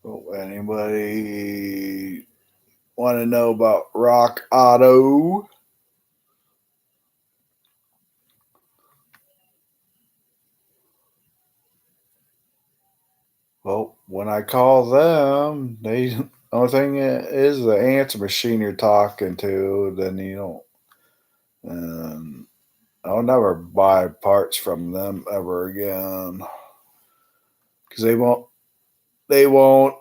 Oh, anybody want to know about Rock Auto? Well, when I call them, they only thing is the answer machine you're talking to. Then you don't. And I'll never buy parts from them ever again because they won't. They won't.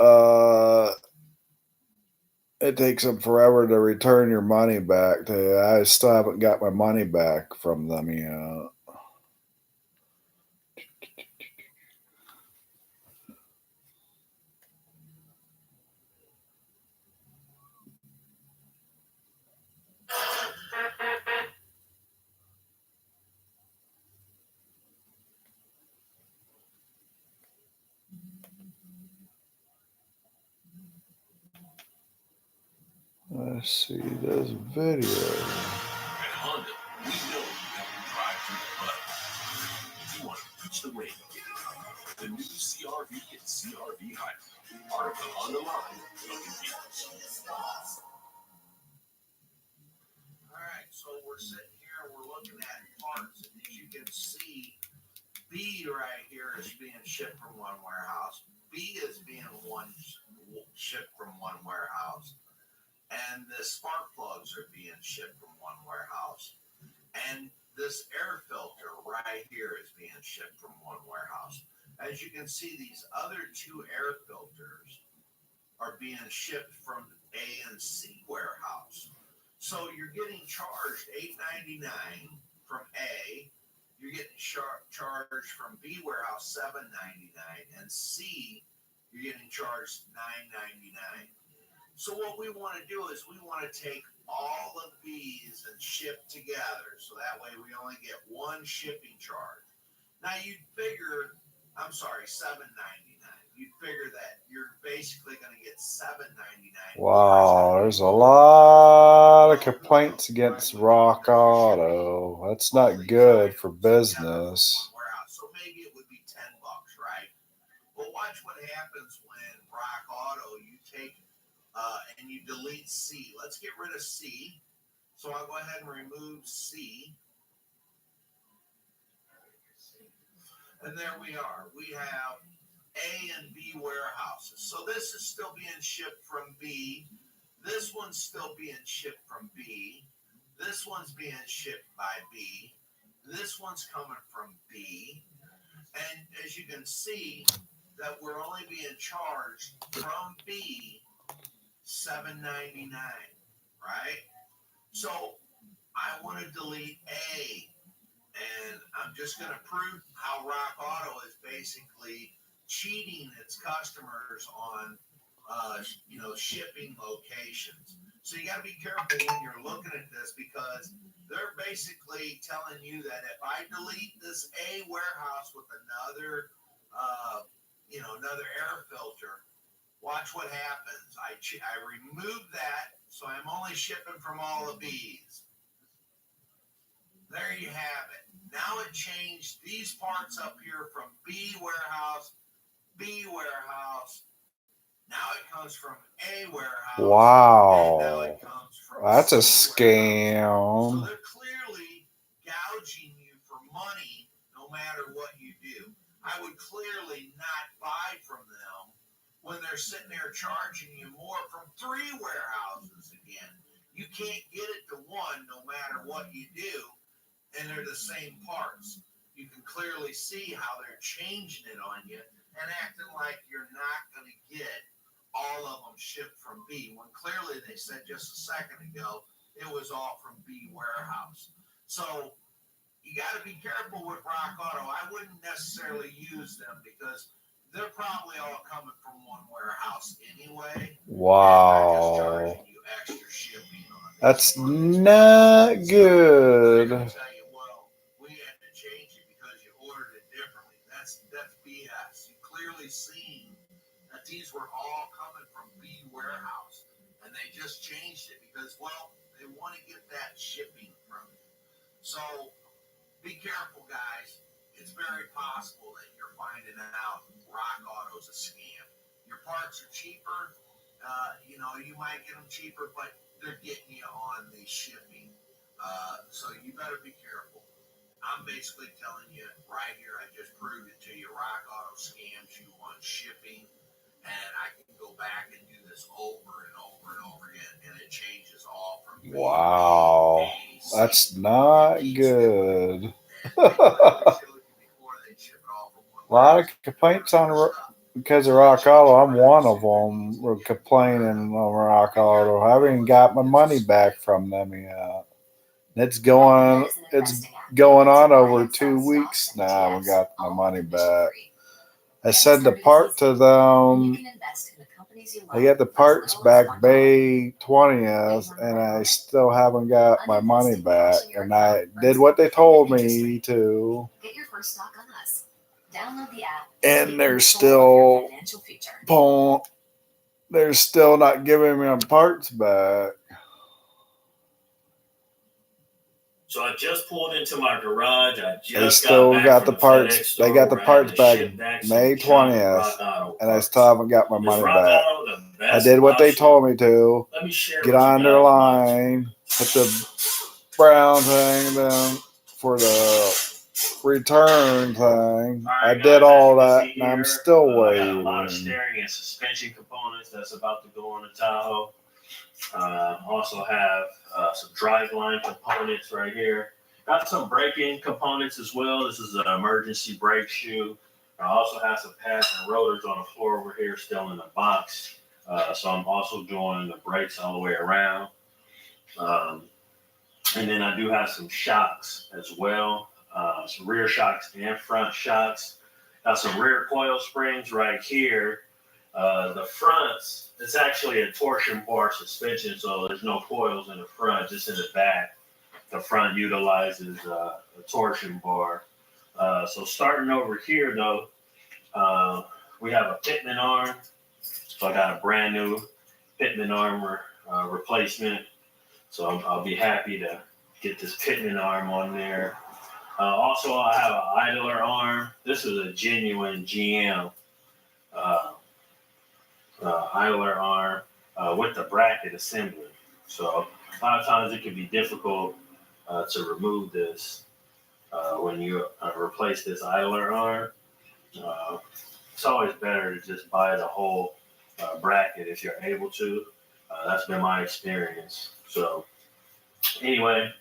It takes them forever to return your money back. I still haven't got my money back from them yet. Let's see this video. At Honda, we know that we drive through the mud. If you want to reach the rain, the new CRV and CRV Hybrid are the on the line of convenience. All right, so we're sitting here, we're looking at parts, and as you can see, B right here is being shipped from one warehouse. B is being shipped from one warehouse. And the spark plugs are being shipped from one warehouse. And this air filter right here is being shipped from one warehouse. As you can see, these other two air filters are being shipped from A and C warehouse. So you're getting charged $8.99 from A. You're getting charged from B warehouse $7.99, and C you're getting charged $9.99. So what we want to do is we want to take all of these and ship together, so that way we only get one shipping charge. Now you'd figure, I'm sorry, $7.99. You'd figure that you're basically going to get $7.99. Wow, there's a lot of complaints against Rock Auto. That's not good for business. So maybe it would be $10, right? But watch what happens when Rock Auto, you take and you delete C. Let's get rid of C. So I'll go ahead and remove C. And there we are. We have A and B warehouses. So this is still being shipped from B. This one's still being shipped from B. This one's being shipped by B. This one's coming from B. And as you can see, that we're only being charged from B $7.99, right? So I want to delete A, and I'm just going to prove how Rock Auto is basically cheating its customers on, shipping locations. So you got to be careful when you're looking at this, because they're basically telling you that if I delete this A warehouse with another, another air filter, watch what happens. I remove that, so I'm only shipping from all of B's. There you have it. Now it changed these parts up here from B warehouse, B warehouse. Now it comes from A warehouse. Wow. And now it comes from That's a C scam. warehouse. So they're clearly gouging you for money no matter what you do. I would clearly not buy from them when they're sitting there charging you more from three warehouses again. You can't get it to one no matter what you do, and they're the same parts. You can clearly see how they're changing it on you and acting like you're not going to get all of them shipped from B, when clearly they said just a second ago it was all from B warehouse. So you got to be careful with Rock Auto. I wouldn't necessarily use them because they're probably all coming from one warehouse anyway. Wow. You extra shipping on That's not good. Tell you, well, we had to change it because you ordered it differently. That's BS. You clearly seen that these were all coming from B warehouse, and they just changed it because, well, they want to get that shipping from you. So be careful, guys. It's very possible that you're finding out Rock Auto's a scam. Your parts are cheaper. You might get them cheaper, but they're getting you on the shipping. So you better be careful. I'm basically telling you right here, I just proved it to you. Rock Auto scams you on shipping, and I can go back and do this over and over and over again, and it changes all from Wow. That's not good. A lot of complaints on because of Rock Auto. I'm one of them. We're complaining on Rock Auto. I haven't even got my money back from them yet. It's going on over 2 weeks now. We got my money back. I sent the part to them. I get the parts back May 20th, and I still haven't got my money back. And I did what they told me to. And they're still not giving me my parts back. So I just pulled into my garage. They still got the parts. They got the parts back May 20th, and I still haven't got my money back. I did what they told me to. Get on their line, hit the brown thing, then for the return thing. I did all that, and I'm still waiting. I got a lot of steering and suspension components that's about to go on the Tahoe. Also have some driveline components right here. Got some braking components as well. This is an emergency brake shoe. I also have some pads and rotors on the floor over here still in the box. So I'm also doing the brakes all the way around. And then I do have some shocks as well. Some rear shocks and front shocks. Got some rear coil springs right here. The fronts, it's actually a torsion bar suspension, so there's no coils in the front, just in the back. The front utilizes a torsion bar. So starting over here, though, we have a pitman arm. So I got a brand new pitman arm replacement. So I'll be happy to get this pitman arm on there. Also, I have an idler arm. This is a genuine GM idler arm with the bracket assembly. So a lot of times it can be difficult to remove this when you replace this idler arm. It's always better to just buy the whole bracket if you're able to. That's been my experience. So anyway,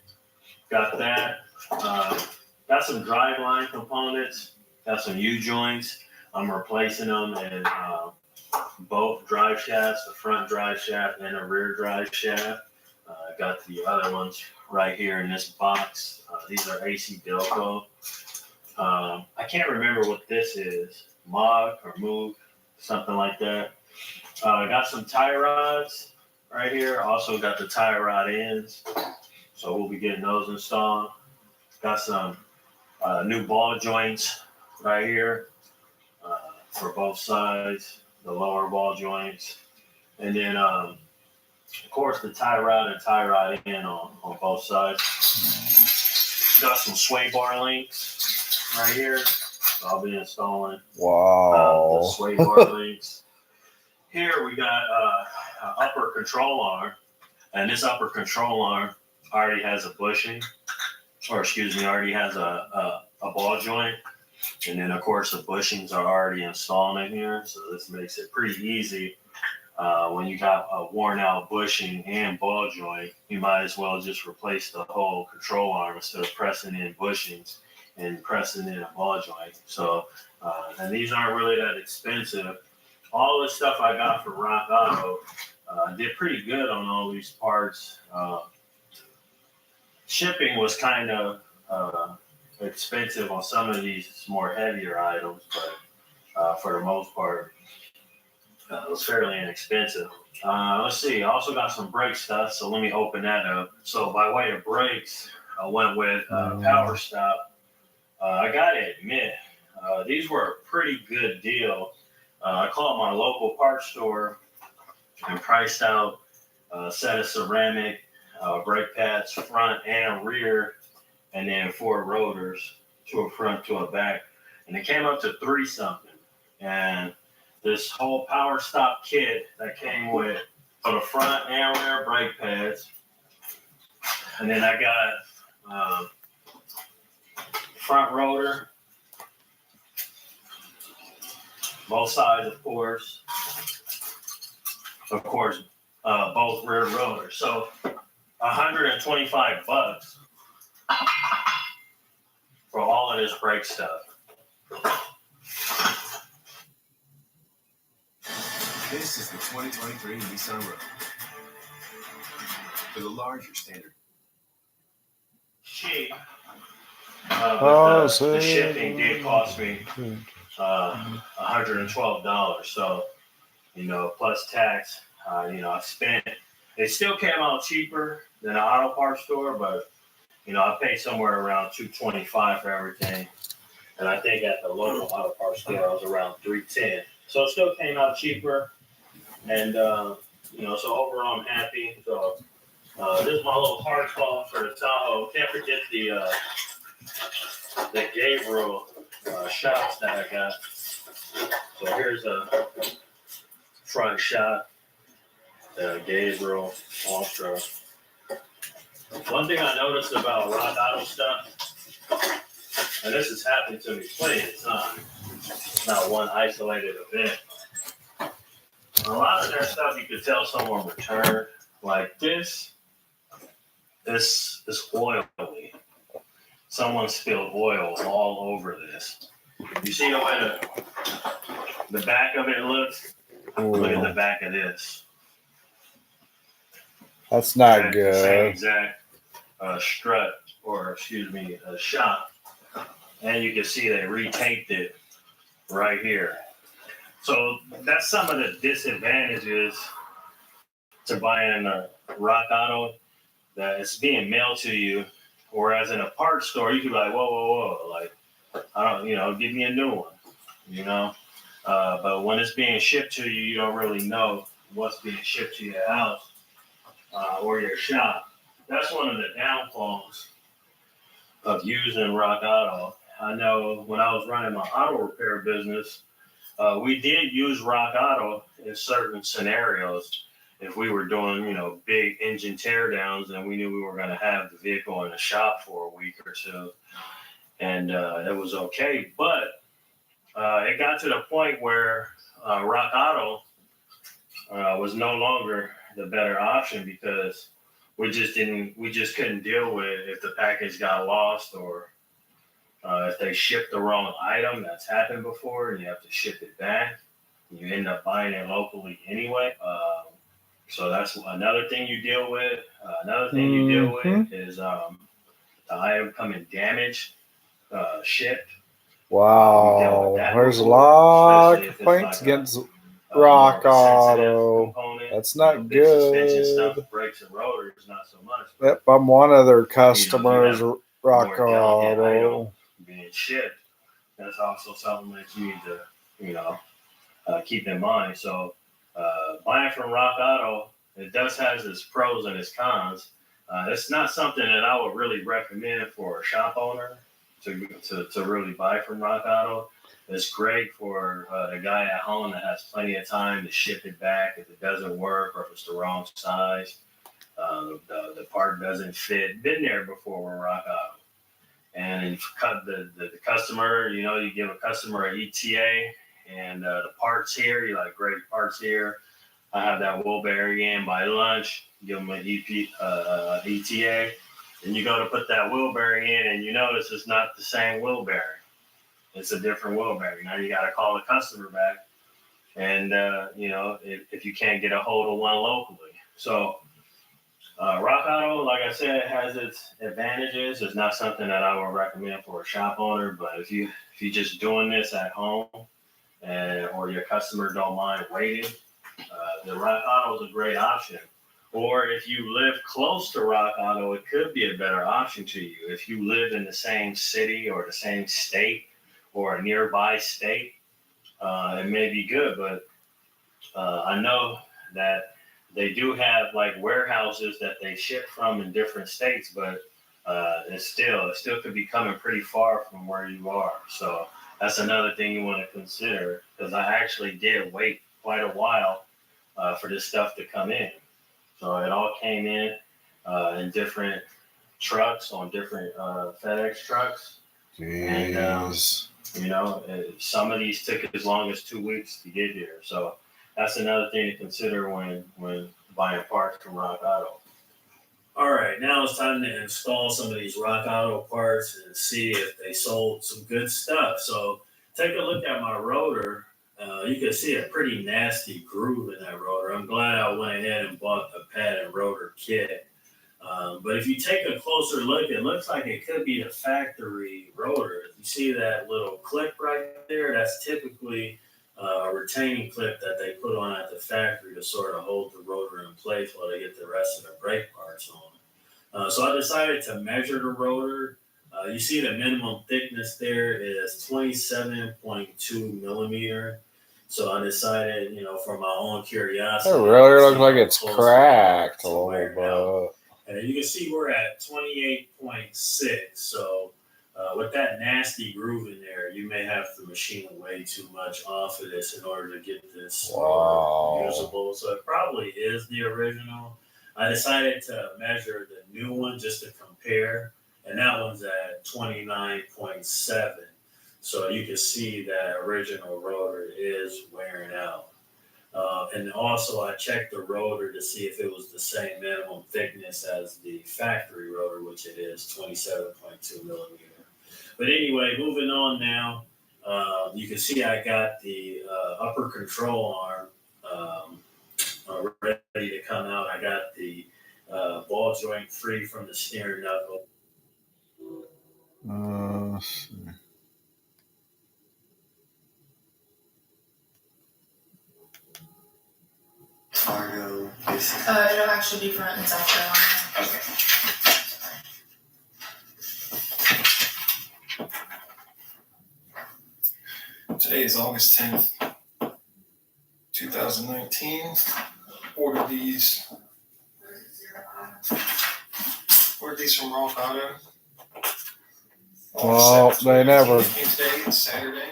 got that. Got some driveline components. Got some U-joints. I'm replacing them in both drive shafts, the front drive shaft and the rear drive shaft. I got the other ones right here in this box. These are AC Delco. I can't remember what this is, MOG or MOOG, something like that. I got some tie rods right here. Also got the tie rod ends. So we'll be getting those installed. Got some new ball joints right here for both sides, the lower ball joints. And then, of course, the tie rod and tie rod end on both sides. Got some sway bar links right here. So I'll be installing the sway bar links. Here we got an upper control arm. And this upper control arm already has a bushing. Already has a ball joint. And then, of course, the bushings are already installed in here. So this makes it pretty easy. When you got a worn out bushing and ball joint, you might as well just replace the whole control arm instead of pressing in bushings and pressing in a ball joint. So, and these aren't really that expensive. All the stuff I got from Rock Auto did pretty good on all these parts. Shipping was kind of expensive on some of these more heavier items, but for the most part, it was fairly inexpensive. Let's see. I also got some brake stuff, so let me open that up. So by way of brakes, I went with Power Stop. I gotta admit, these were a pretty good deal. I called my local parts store and priced out a set of ceramic brake pads, front and rear, and then 4 rotors, 2 a front, 2 a back, and it came up to $3 something. And this whole power stop kit that came with for the front and rear brake pads. And then I got front rotor, both sides, of course. Both rear rotors. So $125 for all of this brake stuff. This is the 2023 Nissan Rogue. For the larger standard. Cheap. The shipping did cost me $112. So, plus tax, I spent. It still came out cheaper than an auto parts store, but I paid somewhere around $225 for everything. And I think at the local auto parts store, I was around $310. So it still came out cheaper. And, so overall, I'm happy. So this is my little parts haul for the Tahoe. Can't forget the Gabriel shots that I got. So here's a front shot, the Gabriel Ultra. One thing I noticed about rock auto stuff, and this has happened to me plenty of times, it's not one isolated event. A lot of their stuff you could tell someone returned. Like this is oily. Someone spilled oil all over this. You see the way the back of it looks? Look at the back of this. That's not good. Same exact strut, or shot. And you can see they retaped it right here. So that's some of the disadvantages to buying a rock auto, that it's being mailed to you. Whereas in a parts store, you could be like, whoa. Like, I don't, give me a new one, But when it's being shipped to you, you don't really know what's being shipped to your house or your shop. That's one of the downfalls of using rock auto. I know when I was running my auto repair business, we did use rock auto in certain scenarios. If we were doing, big engine teardowns and we knew we were going to have the vehicle in the shop for a week or two, and it was okay. But it got to the point where rock auto was no longer the better option, because we just couldn't deal with if the package got lost, or if they shipped the wrong item. That's happened before, and you have to ship it back. You end up buying it locally anyway. So that's another thing you deal with. Another thing you deal with is the item coming damaged, shipped. Wow, there's a lot of complaints against rock auto. That's not good. Stuff, brakes and rotors, not so much. Yep, I'm one of their customers, rock auto. Being shipped, that's also something that you need to, keep in mind. So, buying from Rock Auto, it does have its pros and its cons. It's not something that I would really recommend for a shop owner to really buy from Rock Auto. It's great for the guy at home that has plenty of time to ship it back if it doesn't work, or if it's the wrong size, the part doesn't fit. Been there before with Rock Auto. And the customer, you give a customer an ETA, and the parts here, you like, great, parts here. I have that wheel bearing in by lunch. Give them an ETA, and you go to put that wheel bearing in, and you notice it's not the same wheel bearing. It's a different wheel bearing. Now you got to call the customer back, and if you can't get a hold of one locally. So Rock Auto, like I said, has its advantages. It's not something that I would recommend for a shop owner, but if you're just doing this at home, or your customer don't mind waiting, the Rock Auto is a great option. Or if you live close to Rock Auto, it could be a better option to you. If you live in the same city or the same state or a nearby state, it may be good. But I know that they do have like warehouses that they ship from in different states, but it still could be coming pretty far from where you are. So that's another thing you want to consider because I actually did wait quite a while for this stuff to come in. So it all came in different trucks on different FedEx trucks. And, Jeez. some of these took as long as 2 weeks to get here. So that's another thing to consider when buying parts from Rock Auto. All right, now it's time to install some of these Rock Auto parts and see if they sold some good stuff. So take a look at my rotor. You can see a pretty nasty groove in that rotor. I'm glad I went ahead and bought a pad and rotor kit. But if you take a closer look, it looks like it could be the factory rotor. You see that little clip right there? That's typically a retaining clip that they put on at the factory to sort of hold the rotor in place while they get the rest of the brake parts on. So I decided to measure the rotor. You see the minimum thickness there is 27.2 millimeter. So I decided, for my own curiosity, It really looks like how it's close cracked a to wear it out. little bit. And you can see we're at 28.6. So with that nasty groove in there, you may have to machine way too much off of this in order to get this rotor usable. So it probably is the original. I decided to measure the new one just to compare, and that one's at 29.7. So you can see that original rotor is wearing out. And also I checked the rotor to see if it was the same minimum thickness as the factory rotor, which it is, 27.2 millimeter. But anyway, moving on now, you can see I got the upper control arm ready to come out. I got the ball joint free from the steering knuckle. Let's see. Fargo. It'll actually be front and South Carolina. Okay. Today is August 10th, 2019. Ordered these from Rock Auto. Well, they never. And today it's Saturday.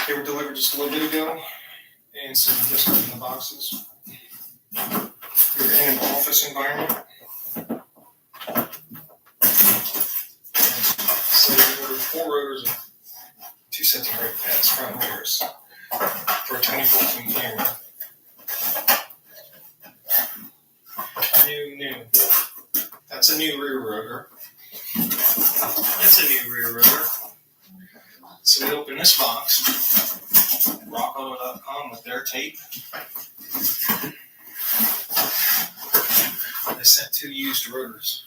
They were delivered just a little bit ago, and so we just opened the boxes. We're in an office environment. So we ordered 4 rotors and 2 sets of brake pads, front and rears, for a 2014 Camry. New. That's a new rear rotor. That's a new rear rotor. So we open this box, rockauto.com, with their tape. They sent 2 used rotors.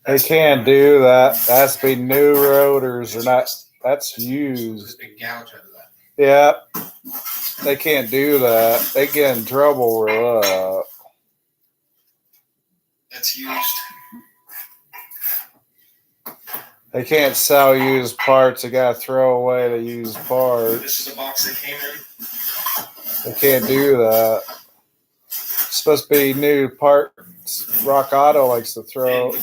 They can't do that. That has to be new rotors or not. That's used. There's a big gouge out of that. Yeah. They can't do that. They get in trouble with that. That's used. They can't sell used parts. They gotta throw away the used parts. This is a box that came in. They can't do that. It's supposed to be new parts. Rock Auto likes to throw,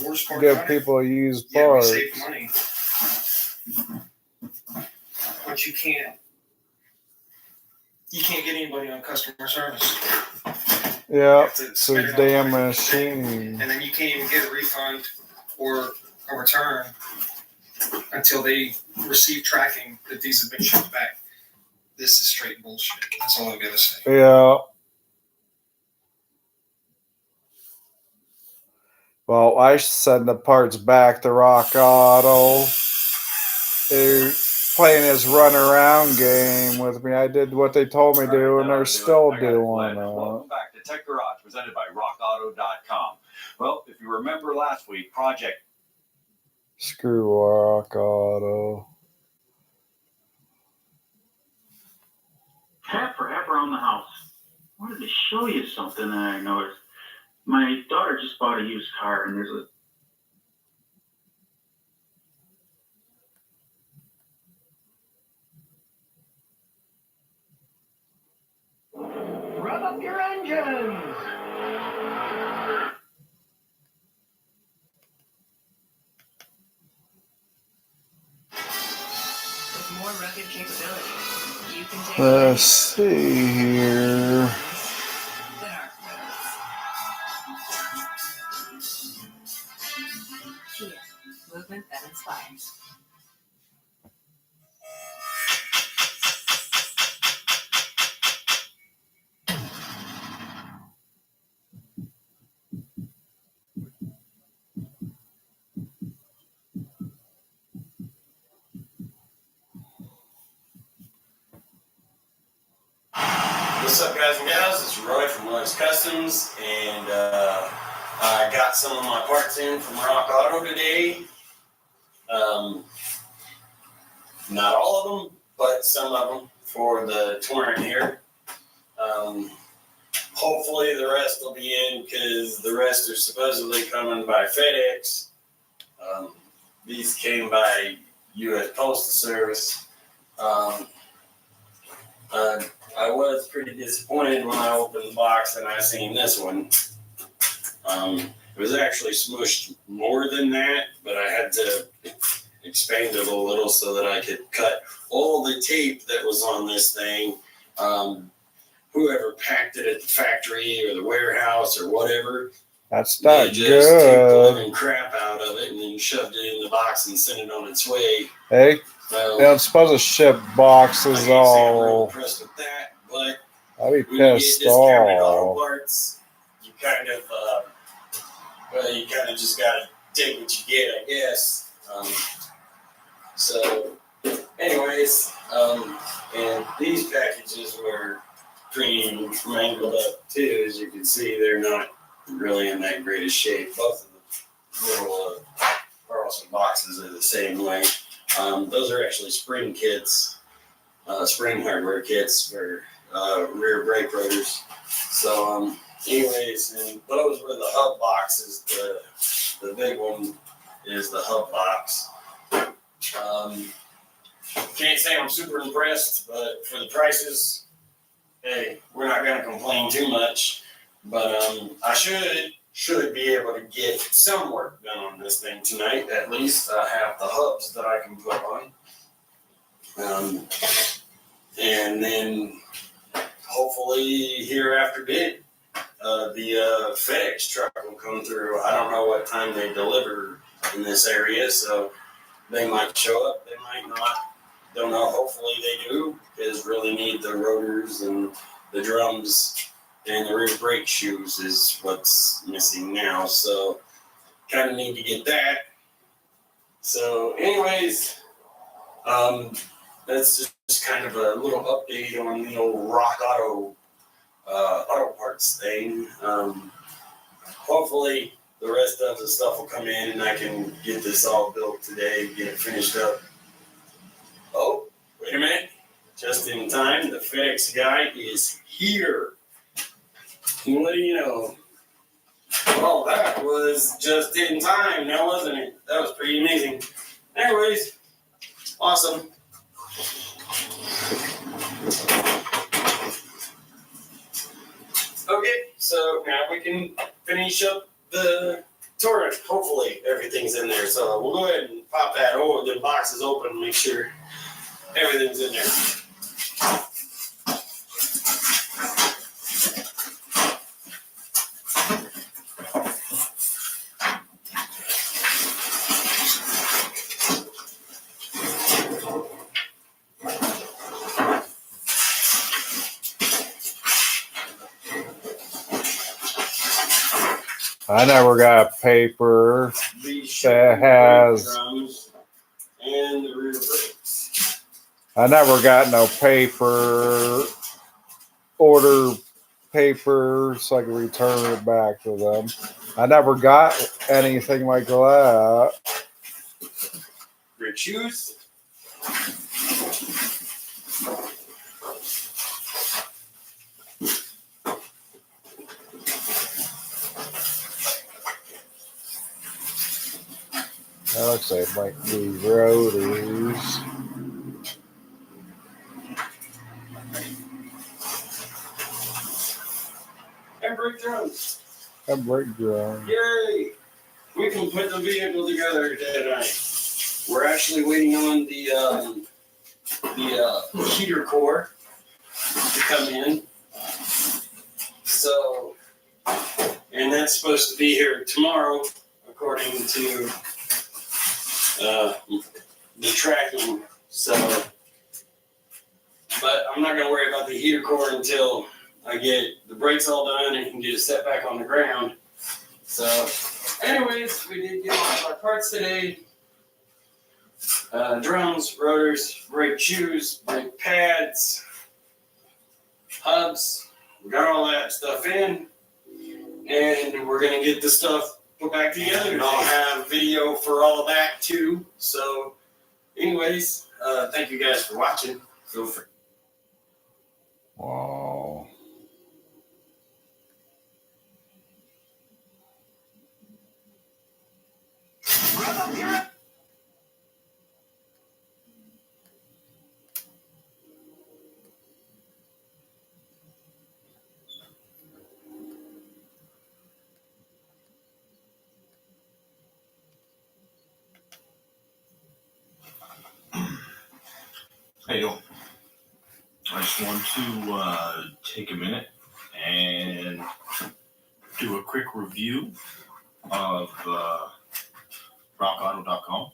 give people used parts. Yeah, we save money. But you can't get anybody on customer service. Yeah, it's a damn machine. And then you can't even get a refund or a return until they receive tracking that these have been shipped back. This is straight bullshit. That's all I've got to say. Yeah. Well, I send the parts back to Rock Auto. They're playing this run around game with me. I did what they told me to do, and they're still doing it. Welcome back to Tech Garage, presented by rockauto.com. Well, if you remember last week, Project. Screw Rock Auto. Forever around the house. I wanted to show you something that I noticed. My daughter just bought a used car, and there's a Rev up your engines! can take Let's see here. than our Kia, movement that inspires. What's up, guys and gals? It's Roy from Roy's Customs, and I got some of my parts in from Rock Auto today. Not all of them, but some of them for the Torrent here. Hopefully the rest will be in because the rest are supposedly coming by FedEx. These came by U.S. Postal Service. I was pretty disappointed when I opened the box and I seen this one. It was actually smushed more than that, but I had to expand it a little so that I could cut all the tape that was on this thing. Whoever packed it at the factory or the warehouse or whatever, That's they not just took the good. living crap out of it and then shoved it in the box and sent it on its way. Hey, So, they don't supposed to ship I boxes can't say I'm real all. impressed with that, but I'd be when you get pissed discounted auto off. parts, you kind of, just gotta take what you get, I guess. So, anyways, and these packages were pretty mangled up too. As you can see, they're not really in that great of shape. Both of the little Carlson boxes are the same way. Those are actually spring kits, spring hardware kits for rear brake rotors. So, anyways, and those were the hub boxes. The big one is the hub box. Can't say I'm super impressed, but for the prices, hey, we're not going to complain too much. But I should be able to get some work done on this thing tonight. At least I have the hubs that I can put on. And then hopefully here after bid, the FedEx truck will come through. I don't know what time they deliver in this area, so they might show up, they might not. Don't know. Hopefully they do, because really need the rotors and the drums and the rear brake shoes is what's missing now. So kind of need to get that. So anyways, that's just kind of a little update on the old Rock Auto auto parts thing. Hopefully the rest of the stuff will come in and I can get this all built today, get it finished up. Oh, wait a minute. Just in time, the FedEx guy is here. What do you know? Well, that was just in time now, wasn't it? That was pretty amazing. Anyways, awesome. Okay, so now we can finish up the Torrent. Hopefully everything's in there. So we'll go ahead and pop that. Oh, the box is open. Make sure everything's in there. I never got paper that has. Drums and the rear brakes. I never got no paper. Order paper so I could return it back to them. I never got anything like that. Rear shoes. That looks like it might be rotors. And brake drums. And brake drum. Yay! We can put the vehicle together tonight. We're actually waiting on the heater core. to come in. So, and that's supposed to be here tomorrow, according to the tracking. So, but I'm not gonna worry about the heater cord until I get the brakes all done and can get it set back on the ground. So, anyways, we did get all of our parts today. Drums, rotors, brake shoes, brake pads, hubs. We got all that stuff in, and we're gonna get the stuff put back together. And I'll have video for all of that too. So, anyways, thank you guys for watching. Feel free. Wow. How you doing? I just want to take a minute and do a quick review of rockauto.com.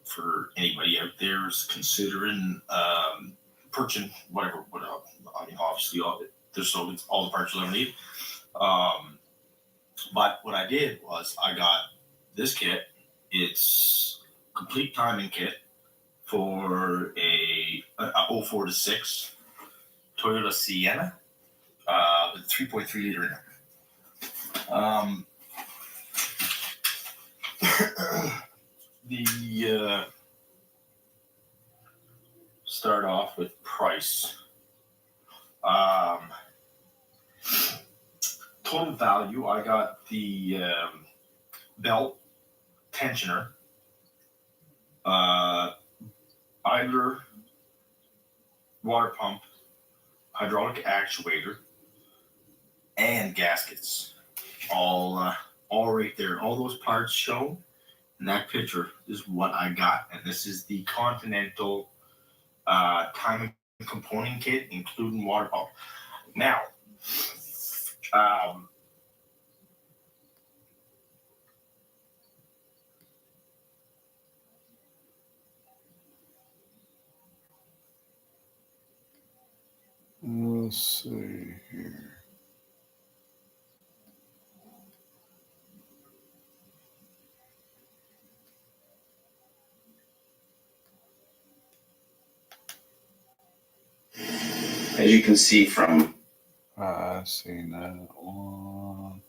For anybody out there who's considering purchasing whatever, I mean, obviously there's all the parts you'll ever need. But what I did was I got this kit. It's complete timing kit for a 04 to 6 Toyota Sienna with 3.3 liter in it. Start off with price. Total value, I got the belt tensioner, idler, water pump, hydraulic actuator, and gaskets. All right there. All those parts shown in that picture is what I got. And this is the Continental timing component kit, including water pump. Now, let's see here. As you can see from I seen that one.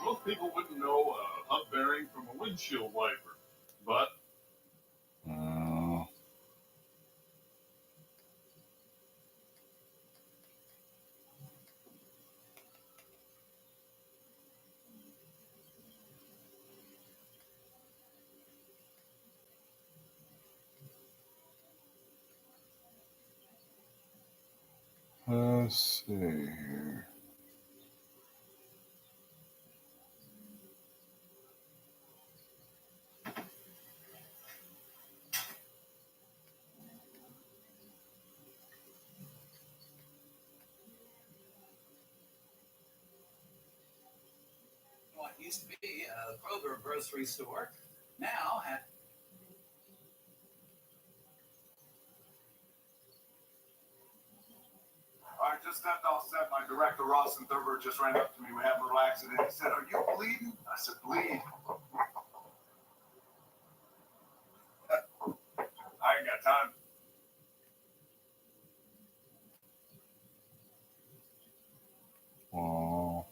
Most people wouldn't know a hub bearing from a windshield wiper, but let's see here. What used to be a Kroger grocery store now has. I just stepped off set. My director, Ross and Thurber, just ran up to me. We had a little accident. He said, "Are you bleeding?" I said, "Bleed." I ain't got time. Wow.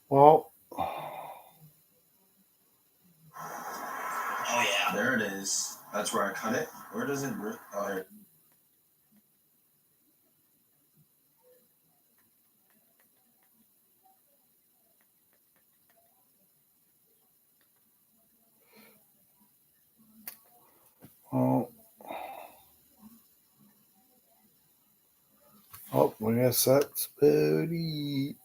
Well, Oh yeah, there it is. That's where I cut it. Where does it? Oh, there. well, oh, I guess that's about it.